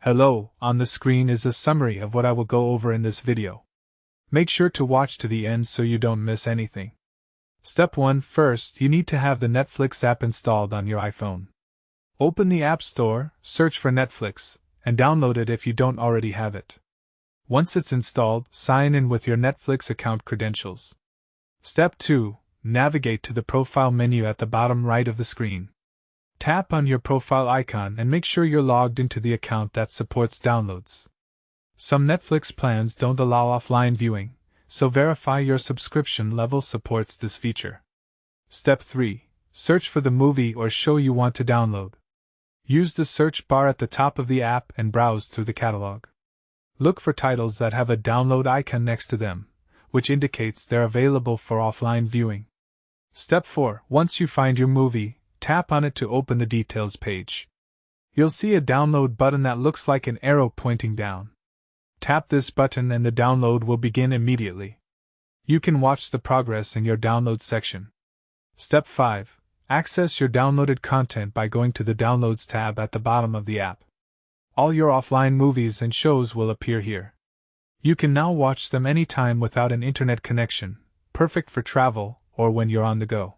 Hello, on the screen is a summary of what I will go over in this video. Make sure to watch to the end so you don't miss anything. Step 1. First, you need to have the Netflix app installed on your iPhone. Open the App Store, search for Netflix, and download it if you don't already have it. Once it's installed, sign in with your Netflix account credentials. Step 2. Navigate to the profile menu at the bottom right of the screen. Tap on your profile icon and make sure you're logged into the account that supports downloads. Some Netflix plans don't allow offline viewing, so verify your subscription level supports this feature. Step 3. Search for the movie or show you want to download. Use the search bar at the top of the app and browse through the catalog. Look for titles that have a download icon next to them, which indicates they're available for offline viewing. Step 4. Once you find your movie, tap on it to open the details page. You'll see a download button that looks like an arrow pointing down. Tap this button and the download will begin immediately. You can watch the progress in your downloads section. Step 5. Access your downloaded content by going to the Downloads tab at the bottom of the app. All your offline movies and shows will appear here. You can now watch them anytime without an internet connection, perfect for travel or when you're on the go.